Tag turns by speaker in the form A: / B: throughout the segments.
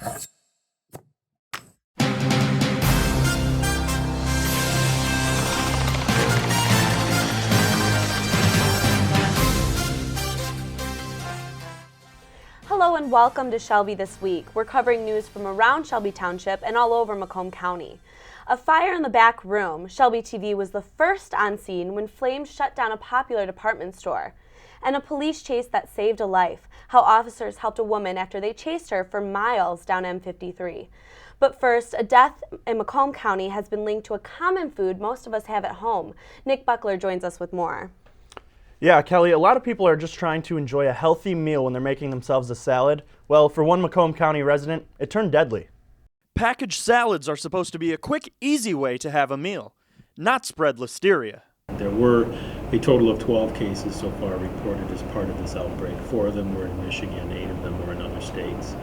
A: Hello and welcome to Shelby This Week. We're covering news from around Shelby Township and all over Macomb County. A fire in the back room. Shelby TV was the first on scene when flames shut down a popular department store. And a police chase that saved a life. How officers helped a woman after they chased her for miles down M53. But first, a death in Macomb County has been linked to a common food most of us have at home. Nick Buckler joins us with more.
B: Yeah, Kelly, a lot of people are just trying to enjoy a healthy meal when they're making themselves a salad. Well, for one Macomb County resident, it turned deadly. Packaged salads are supposed to be a quick, easy way to have a meal, not spread listeria.
C: There were a total of 12 cases so far reported as part of this outbreak. 4 of them were in Michigan, 8 of them were in other states.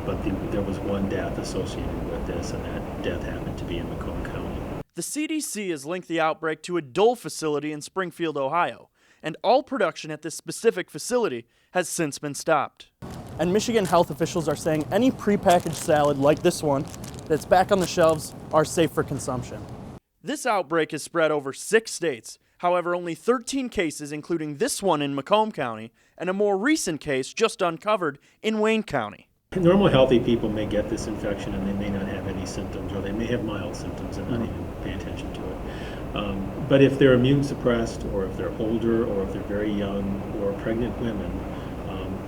C: But there was one death associated with this, and that death happened to be in Macomb County.
B: The CDC has linked the outbreak to a Dole facility in Springfield, Ohio, and all production at this specific facility has since been stopped. And Michigan health officials are saying any prepackaged salad like this one that's back on the shelves are safe for consumption. This outbreak has spread over 6 states. However, only 13 cases, including this one in Macomb County, and a more recent case just uncovered in Wayne County.
C: Normal healthy people may get this infection and they may not have any symptoms, or they may have mild symptoms and not even pay attention to it. But if they're immune suppressed, or if they're older, or if they're very young, or pregnant women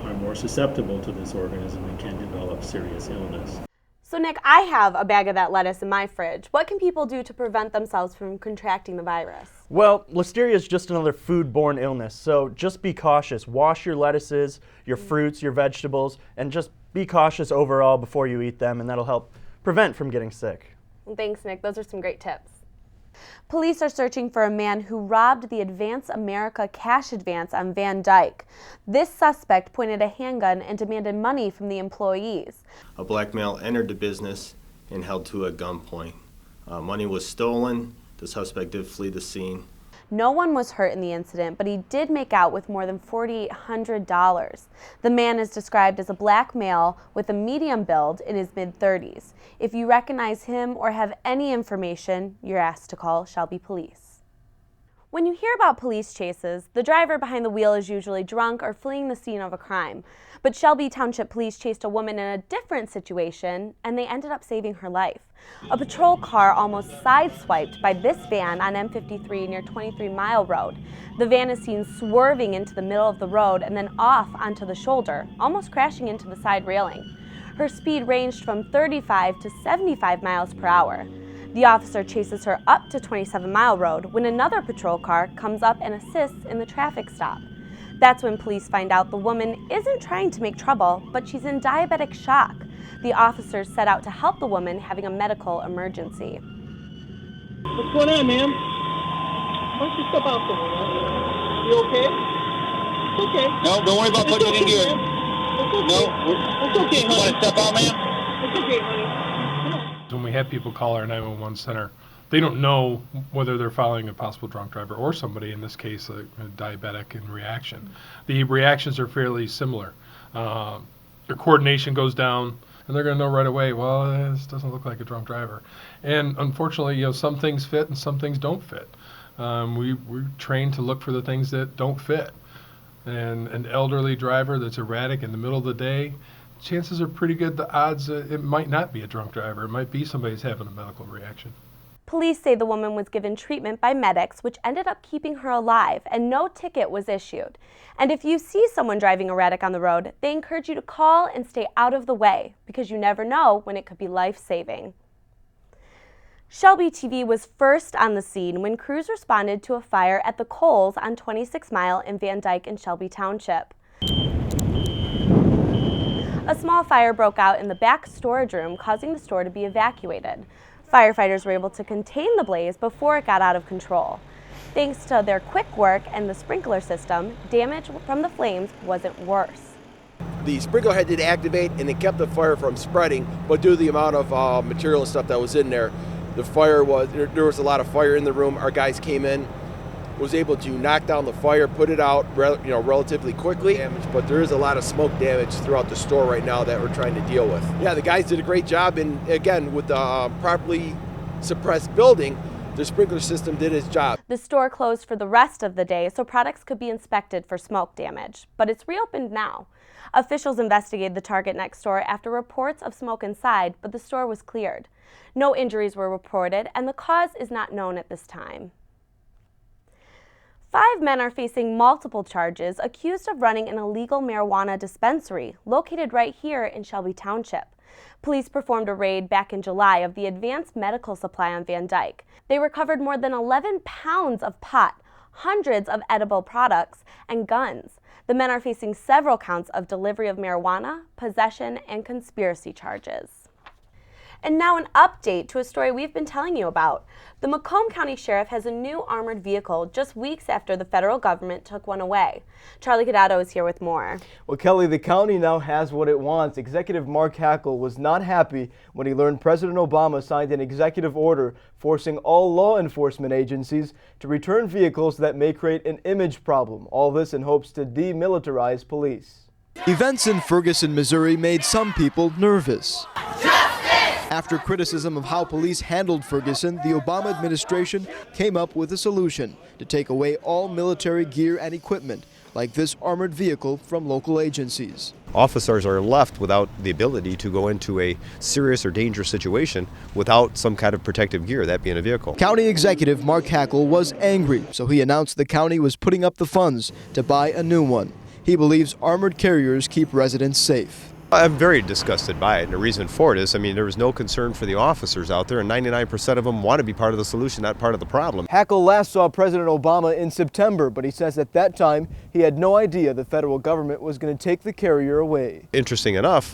C: are more susceptible to this organism and can develop serious illness.
A: So Nick, I have a bag of that lettuce in my fridge. What can people do to prevent themselves from contracting the virus?
B: Well, listeria is just another food-borne illness, so just be cautious. Wash your lettuces, your fruits, your vegetables, and just be cautious overall before you eat them, and that'll help prevent from getting sick.
A: Thanks, Nick. Those are some great tips. Police are searching for a man who robbed the Advance America cash advance on Van Dyke. This suspect pointed a handgun and demanded money from the employees.
D: A black male entered the business and held to at gunpoint. Money was stolen. The suspect did flee the scene.
A: No one was hurt in the incident, but he did make out with more than $4,800. The man is described as a black male with a medium build in his mid-30s. If you recognize him or have any information, you're asked to call Shelby Police. When you hear about police chases, the driver behind the wheel is usually drunk or fleeing the scene of a crime. But Shelby Township Police chased a woman in a different situation, and they ended up saving her life. A patrol car almost sideswiped by this van on M53 near 23 Mile Road. The van is seen swerving into the middle of the road and then off onto the shoulder, almost crashing into the side railing. Her speed ranged from 35 to 75 miles per hour. The officer chases her up to 27 Mile Road when another patrol car comes up and assists in the traffic stop. That's when police find out the woman isn't trying to make trouble, but she's in diabetic shock. The officers set out to help the woman having a medical emergency.
E: What's going on, ma'am? Why don't you step out for me, man? You okay? It's okay.
F: No, don't worry about putting it in gear.
E: It's okay.
F: No,
E: it's okay, honey.
F: You want to step out, ma'am?
E: It's okay, honey.
G: When we have people call our 911 center, they don't know whether they're following a possible drunk driver or somebody, in this case, a diabetic in reaction. The reactions are fairly similar. Their coordination goes down, and they're going to know right away, well, this doesn't look like a drunk driver. And unfortunately, some things fit and some things don't fit. We're trained to look for the things that don't fit. And an elderly driver that's erratic in the middle of the day, chances are pretty good the odds it might not be a drunk driver. It might be somebody who's having a medical reaction.
A: Police say the woman was given treatment by medics, which ended up keeping her alive, and no ticket was issued. And if you see someone driving erratic on the road, they encourage you to call and stay out of the way, because you never know when it could be life-saving. Shelby TV was first on the scene when crews responded to a fire at the Coles on 26 Mile in Van Dyke and Shelby Township. A small fire broke out in the back storage room, causing the store to be evacuated. Firefighters were able to contain the blaze before it got out of control. Thanks to their quick work and the sprinkler system, damage from the flames wasn't worse.
H: The sprinkler head did activate and it kept the fire from spreading, but due to the amount of material and stuff that was in there, there was a lot of fire in the room. Our guys came in, was able to knock down the fire, put it out relatively quickly. But there is a lot of smoke damage throughout the store right now that we're trying to deal with. Yeah, the guys did a great job, and again, with the properly suppressed building, the sprinkler system did its job.
A: The store closed for the rest of the day so products could be inspected for smoke damage, but it's reopened now. Officials investigated the Target next door after reports of smoke inside, but the store was cleared. No injuries were reported, and the cause is not known at this time. 5 men are facing multiple charges accused of running an illegal marijuana dispensary located right here in Shelby Township. Police performed a raid back in July of the Advanced Medical Supply on Van Dyke. They recovered more than 11 pounds of pot, hundreds of edible products, and guns. The men are facing several counts of delivery of marijuana, possession, and conspiracy charges. And now an update to a story we've been telling you about. The Macomb County Sheriff has a new armored vehicle just weeks after the federal government took one away. Charlie Cadotto is here with more.
I: Well, Kelly, the county now has what it wants. Executive Mark Hackle was not happy when he learned President Obama signed an executive order forcing all law enforcement agencies to return vehicles that may create an image problem. All this in hopes to demilitarize police. Events in Ferguson, Missouri made some people nervous. After criticism of how police handled Ferguson, the Obama administration came up with a solution to take away all military gear and equipment, like this armored vehicle, from local agencies.
J: Officers are left without the ability to go into a serious or dangerous situation without some kind of protective gear, that being a vehicle.
I: County Executive Mark Hackle was angry, so he announced the county was putting up the funds to buy a new one. He believes armored carriers keep residents safe.
J: I'm very disgusted by it, and the reason for it is, there was no concern for the officers out there, and 99% of them want to be part of the solution, not part of the problem.
I: Hackle last saw President Obama in September, but he says at that time he had no idea the federal government was going to take the carrier away.
J: Interesting enough,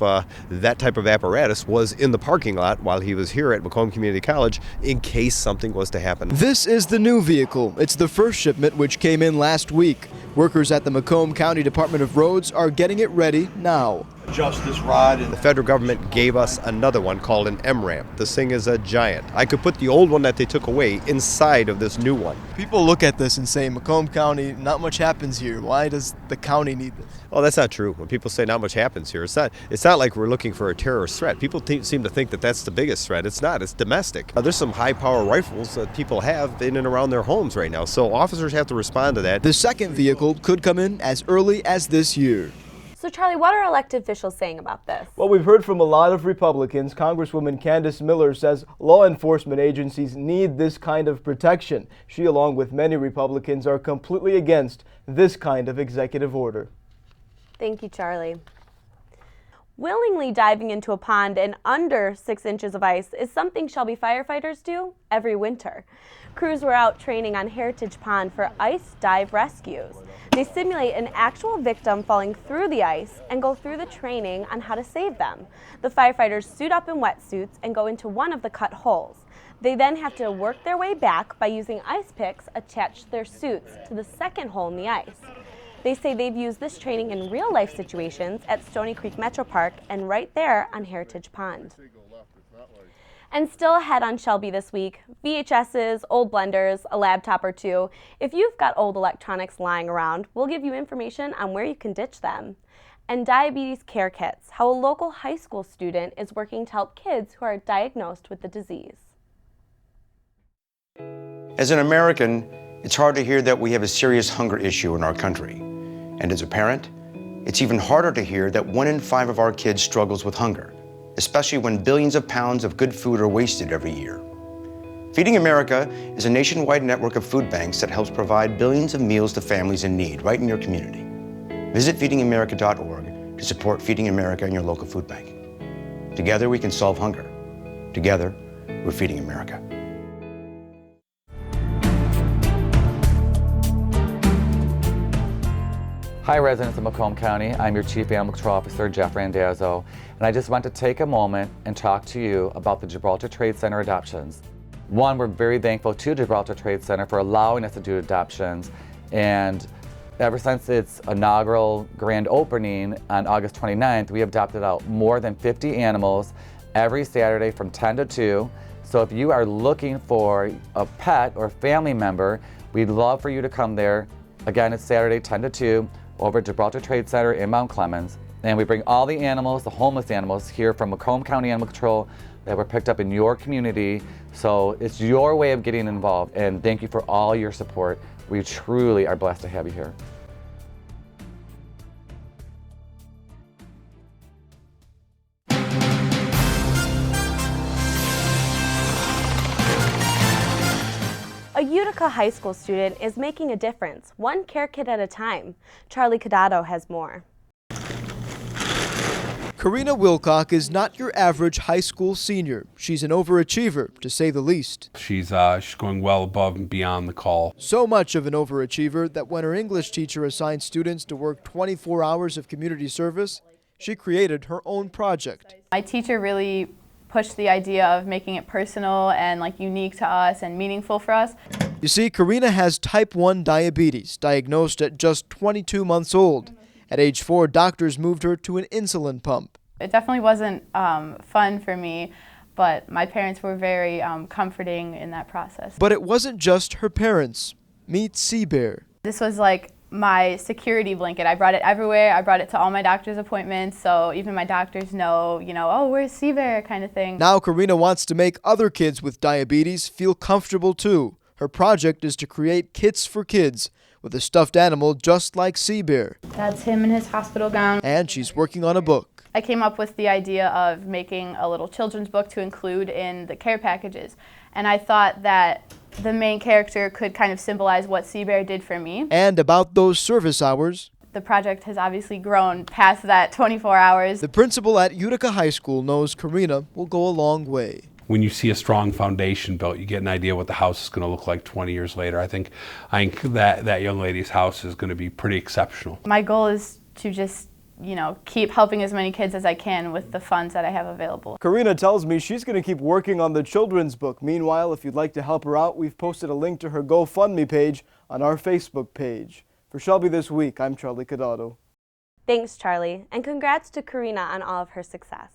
J: that type of apparatus was in the parking lot while he was here at Macomb Community College in case something was to happen.
I: This is the new vehicle. It's the first shipment, which came in last week. Workers at the Macomb County Department of Roads are getting it ready now.
J: Adjust this rod. The federal government gave us another one called an M-ramp. This thing is a giant. I could put the old one that they took away inside of this new one.
I: People look at this and say, Macomb County, not much happens here. Why does the county need this?
J: Oh, that's not true. When people say not much happens here, it's not like we're looking for a terrorist threat. People seem to think that that's the biggest threat. It's not. It's domestic. There's some high-power rifles that people have in and around their homes right now, so officers have to respond to that.
I: The second vehicle could come in as early as this year.
A: So Charlie, what are elected officials saying about this?
I: Well, we've heard from a lot of Republicans. Congresswoman Candace Miller says law enforcement agencies need this kind of protection. She, along with many Republicans, are completely against this kind of executive order.
A: Thank you, Charlie. Willingly diving into a pond in under 6 inches of ice is something Shelby firefighters do every winter. Crews were out training on Heritage Pond for ice dive rescues. They simulate an actual victim falling through the ice and go through the training on how to save them. The firefighters suit up in wetsuits and go into one of the cut holes. They then have to work their way back by using ice picks attached to their suits to the second hole in the ice. They say they've used this training in real-life situations at Stony Creek Metro Park and right there on Heritage Pond. And still ahead on Shelby this week, VHSs, old blenders, a laptop or two. If you've got old electronics lying around, we'll give you information on where you can ditch them. And diabetes care kits, how a local high school student is working to help kids who are diagnosed with the disease.
K: As an American, it's hard to hear that we have a serious hunger issue in our country. And as a parent, it's even harder to hear that 1 in 5 of our kids struggles with hunger, especially when billions of pounds of good food are wasted every year. Feeding America is a nationwide network of food banks that helps provide billions of meals to families in need right in your community. Visit feedingamerica.org to support Feeding America and your local food bank. Together we can solve hunger. Together, we're Feeding America.
L: Hi residents of Macomb County, I'm your Chief Animal Control Officer, Jeff Randazzo, and I just want to take a moment and talk to you about the Gibraltar Trade Center adoptions. One, we're very thankful to Gibraltar Trade Center for allowing us to do adoptions, and ever since its inaugural grand opening on August 29th, we have adopted out more than 50 animals every Saturday from 10 to 2. So if you are looking for a pet or family member, We'd love for you to come there. Again, it's Saturday 10 to 2 over at Gibraltar Trade Center in Mount Clemens. And we bring all the animals, the homeless animals, here from Macomb County Animal Control that were picked up in your community. So it's your way of getting involved. And thank you for all your support. We truly are blessed to have you here.
A: A Utica High School student is making a difference, one care kit at a time. Charlie Cadado has more.
I: Karina Wilcock is not your average high school senior. She's an overachiever, to say the least.
M: She's going well above and beyond the call.
I: So much of an overachiever that when her English teacher assigned students to work 24 hours of community service, she created her own project.
N: My teacher really pushed the idea of making it personal and unique to us and meaningful for us.
I: You see, Karina has type 1 diabetes, diagnosed at just 22 months old. At age 4, doctors moved her to an insulin pump.
N: It definitely wasn't fun for me, but my parents were very comforting in that process.
I: But it wasn't just her parents. Meet Seabear.
N: This was like my security blanket. I brought it everywhere. I brought it to all my doctor's appointments, so even my doctors know, oh, where's Seabear kind of thing.
I: Now Karina wants to make other kids with diabetes feel comfortable too. Her project is to create kits for kids with a stuffed animal just like Seabear.
N: That's him in his hospital gown.
I: And she's working on a book.
N: I came up with the idea of making a little children's book to include in the care packages. And I thought that the main character could kind of symbolize what Seabear did for me.
I: And about those service hours.
N: The project has obviously grown past that 24 hours.
I: The principal at Utica High School knows Karina will go a long way.
M: When you see a strong foundation built, you get an idea what the house is going to look like 20 years later. I think that young lady's house is going to be pretty exceptional.
N: My goal is to just keep helping as many kids as I can with the funds that I have available.
I: Karina tells me she's going to keep working on the children's book. Meanwhile, if you'd like to help her out, we've posted a link to her GoFundMe page on our Facebook page. For Shelby This Week, I'm Charlie Cadado.
A: Thanks, Charlie, and congrats to Karina on all of her success.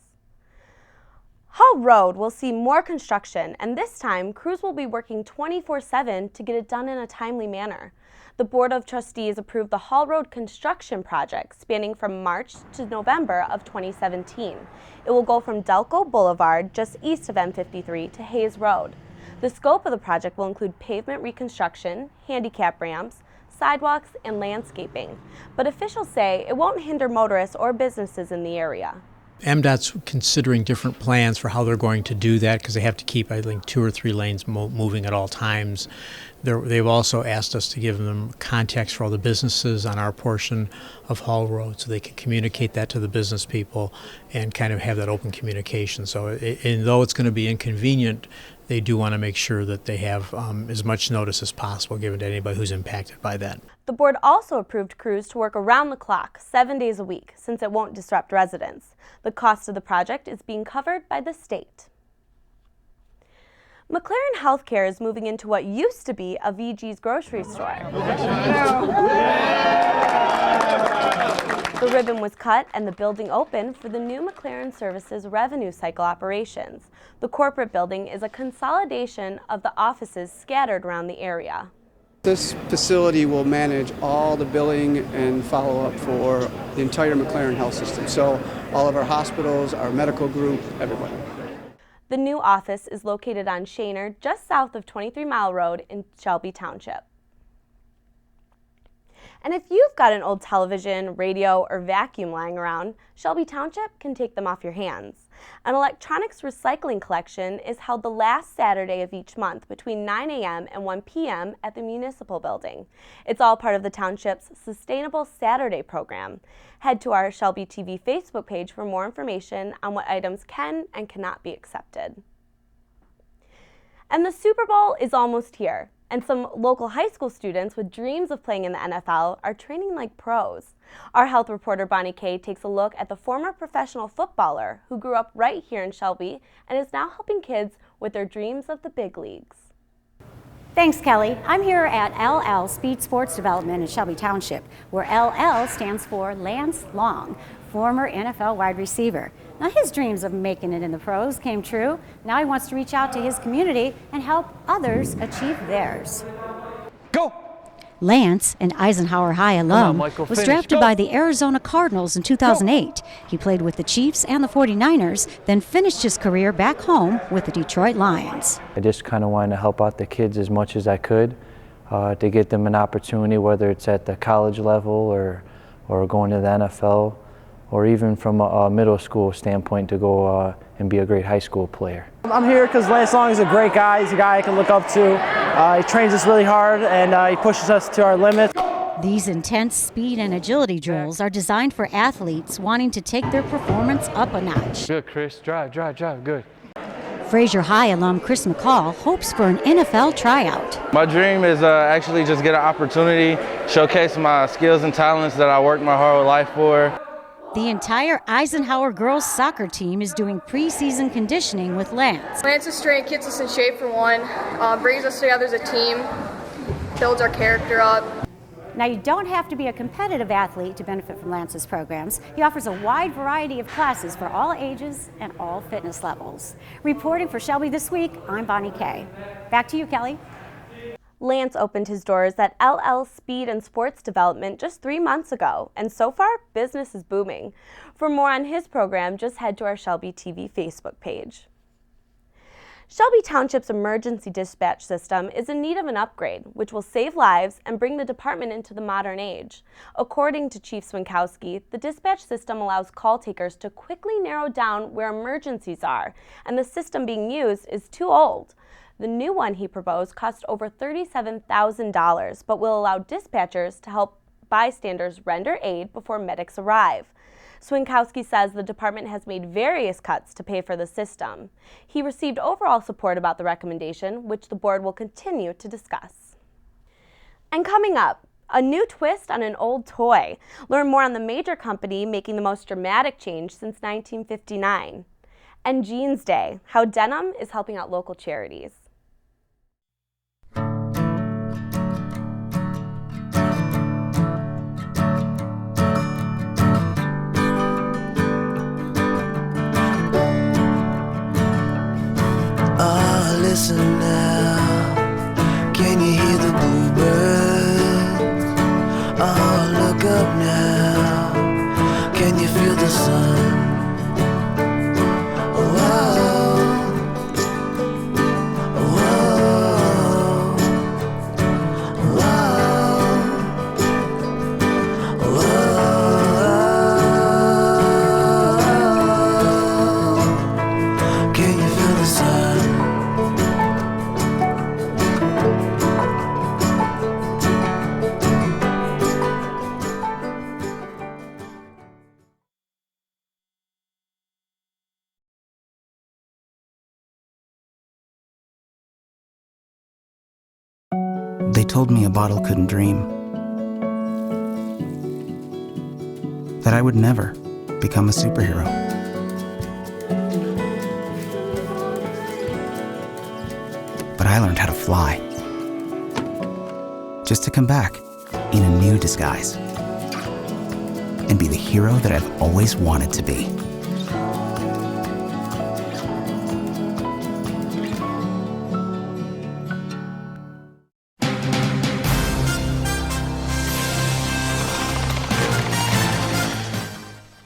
A: Hall Road will see more construction, and this time, crews will be working 24/7 to get it done in a timely manner. The Board of Trustees approved the Hall Road construction project spanning from March to November of 2017. It will go from Delco Boulevard, just east of M53, to Hayes Road. The scope of the project will include pavement reconstruction, handicap ramps, sidewalks, and landscaping. But officials say it won't hinder motorists or businesses in the area.
O: MDOT's considering different plans for how they're going to do that because they have to keep, I think, 2 or 3 lanes moving at all times. They've also asked us to give them context for all the businesses on our portion of Hall Road so they can communicate that to the business people and kind of have that open communication. So and though it's going to be inconvenient, they do want to make sure that they have as much notice as possible given to anybody who's impacted by that.
A: The board also approved crews to work around the clock, 7 days a week, since it won't disrupt residents. The cost of the project is being covered by the state. McLaren Healthcare is moving into what used to be a VG's grocery store. The ribbon was cut and the building opened for the new McLaren Services revenue cycle operations. The corporate building is a consolidation of the offices scattered around the area.
P: This facility will manage all the billing and follow-up for the entire McLaren health system. So all of our hospitals, our medical group, everybody.
A: The new office is located on Shaner, just south of 23 Mile Road in Shelby Township. And if you've got an old television, radio, or vacuum lying around, Shelby Township can take them off your hands. An electronics recycling collection is held the last Saturday of each month between 9 a.m. and 1 p.m. at the municipal building. It's all part of the township's Sustainable Saturday program. Head to our Shelby TV Facebook page for more information on what items can and cannot be accepted. And the Super Bowl is almost here. And some local high school students with dreams of playing in the NFL are training like pros. Our health reporter Bonnie Kay takes a look at the former professional footballer who grew up right here in Shelby and is now helping kids with their dreams of the big leagues.
Q: Thanks, Kelly. I'm here at LL Speed Sports Development in Shelby Township, where LL stands for Lance Long, former NFL wide receiver. Now, his dreams of making it in the pros came true. Now he wants to reach out to his community and help others achieve theirs.
R: Go!
Q: Lance, an Eisenhower High alum,
R: Michael,
Q: was
R: finish.
Q: drafted
R: Go.
Q: by the Arizona Cardinals in 2008. He played with the Chiefs and the 49ers, then finished his career back home with the Detroit Lions.
R: I just kind of wanted to help out the kids as much as I could to get them an opportunity, whether it's at the college level or going to the NFL, or even from a middle school standpoint to go and be a great high school player.
S: I'm here because Lance Long is a great guy. He's a guy I can look up to. He trains us really hard and he pushes us to our limits.
Q: These intense speed and agility drills are designed for athletes wanting to take their performance up a notch.
R: Good, Chris. Drive, good.
Q: Fraser High alum Chris McCall hopes for an NFL tryout.
R: My dream is actually just get an opportunity, showcase my skills and talents that I worked my whole life for.
Q: The entire Eisenhower girls soccer team is doing preseason conditioning with Lance.
T: Lance's strength keeps us in shape for one, brings us together as a team, builds our character up.
Q: Now, you don't have to be a competitive athlete to benefit from Lance's programs. He offers a wide variety of classes for all ages and all fitness levels. Reporting for Shelby This Week, I'm Bonnie Kay. Back to you, Kelly.
A: Lance opened his doors at LL Speed and Sports Development just 3 months ago, and so far, business is booming. For more on his program, just head to our Shelby TV Facebook page. Shelby Township's emergency dispatch system is in need of an upgrade, which will save lives and bring the department into the modern age. According to Chief Swinkowski, the dispatch system allows call takers to quickly narrow down where emergencies are, and the system being used is too old. The new one he proposed cost over $37,000, but will allow dispatchers to help bystanders render aid before medics arrive. Swinkowski says the department has made various cuts to pay for the system. He received overall support about the recommendation, which the board will continue to discuss. And coming up, a new twist on an old toy. Learn more on the major company making the most dramatic change since 1959. And Jeans Day, how denim is helping out local charities.
U: Listen now, can you hear the bluebirds? Oh, look up now, can you feel the sun?
V: They told me a bottle couldn't dream, that I would never become a superhero. But I learned how to fly, just to come back in a new disguise and be the hero that I've always wanted to be.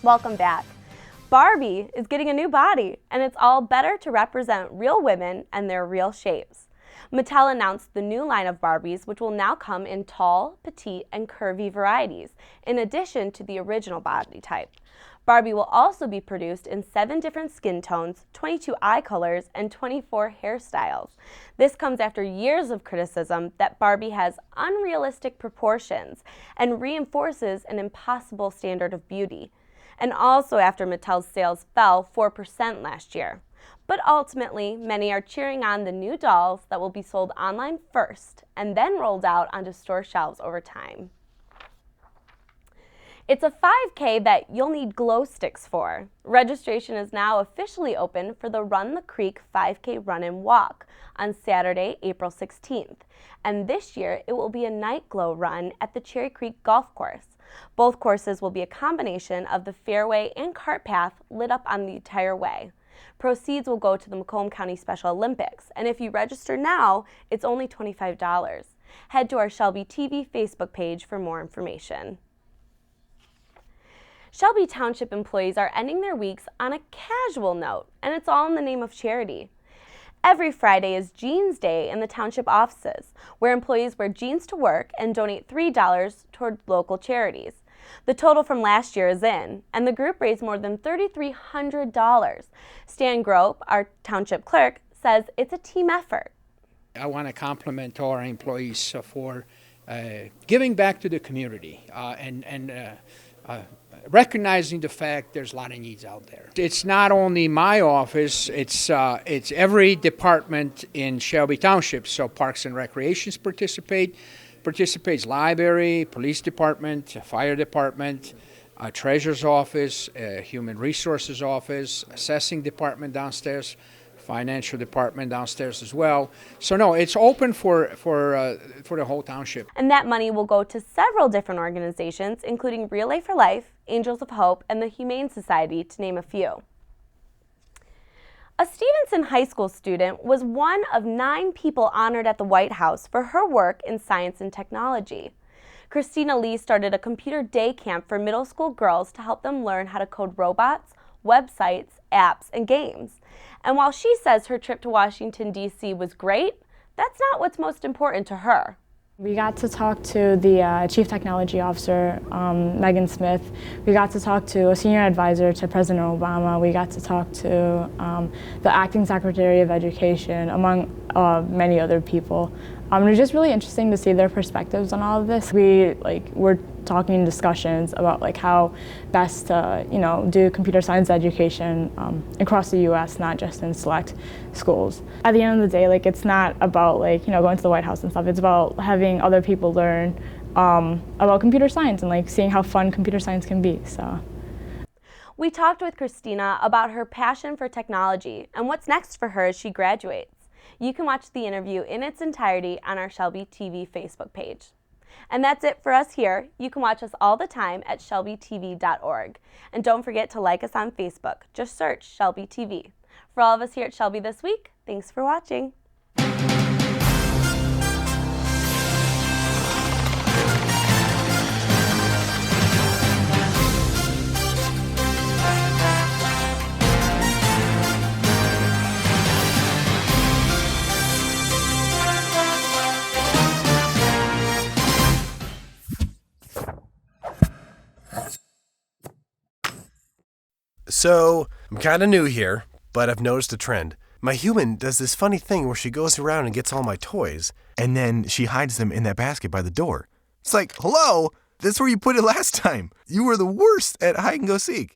A: Welcome back. Barbie is getting a new body, and it's all better to represent real women and their real shapes. Mattel announced the new line of Barbies, which will now come in tall, petite, and curvy varieties, in addition to the original body type. Barbie will also be produced in 7 different skin tones, 22 eye colors, and 24 hairstyles. This comes after years of criticism that Barbie has unrealistic proportions and reinforces an impossible standard of beauty. And also after Mattel's sales fell 4% last year. But ultimately, many are cheering on the new dolls that will be sold online first and then rolled out onto store shelves over time. It's a 5K that you'll need glow sticks for. Registration is now officially open for the Run the Creek 5K Run and Walk on Saturday, April 16th. And this year, it will be a night glow run at the Cherry Creek Golf Course. Both courses will be a combination of the fairway and cart path lit up on the entire way. Proceeds will go to the Macomb County Special Olympics, and if you register now, it's only $25. Head to our Shelby TV Facebook page for more information. Shelby Township employees are ending their weeks on a casual note, and it's all in the name of charity. Every Friday is Jeans Day in the township offices, where employees wear jeans to work and donate $3 toward local charities. The total from last year is in, and the group raised more than $3,300. Stan Grope, our township clerk, says it's a team effort.
B: I want to compliment all our employees for giving back to the community and recognizing the fact there's a lot of needs out there. It's not only my office, it's every department in Shelby Township. So Parks and Recreations participates, library, police department, fire department, treasurer's office, human resources office, assessing department downstairs, financial department downstairs as well. So no, it's open for the whole township.
A: And that money will go to several different organizations, including Relay for Life, Angels of Hope, and the Humane Society, to name a few. A Stevenson High School student was one of 9 people honored at the White House for her work in science and technology. Christina Lee started a computer day camp for middle school girls to help them learn how to code robots, websites, apps, and games. And while she says her trip to Washington, D.C. was great, that's not what's most important to her.
C: We got to talk to the Chief Technology Officer, Megan Smith. We got to talk to a senior advisor to President Obama. We got to talk to the Acting Secretary of Education, among many other people. It was just really interesting to see their perspectives on all of this. We were talking discussions about how best to do computer science education across the U.S., not just in select schools. At the end of the day, it's not about going to the White House and stuff. It's about having other people learn about computer science and seeing how fun computer science can be. So.
A: We talked with Christina about her passion for technology and what's next for her as she graduates. You can watch the interview in its entirety on our Shelby TV Facebook page. And that's it for us here. You can watch us all the time at shelbytv.org. And don't forget to like us on Facebook. Just search Shelby TV. For all of us here at Shelby this week, thanks for watching.
W: So, I'm kind of new here, but I've noticed a trend. My human does this funny thing where she goes around and gets all my toys, and then she hides them in that basket by the door. It's like, hello, that's where you put it last time. You were the worst at hide and go seek.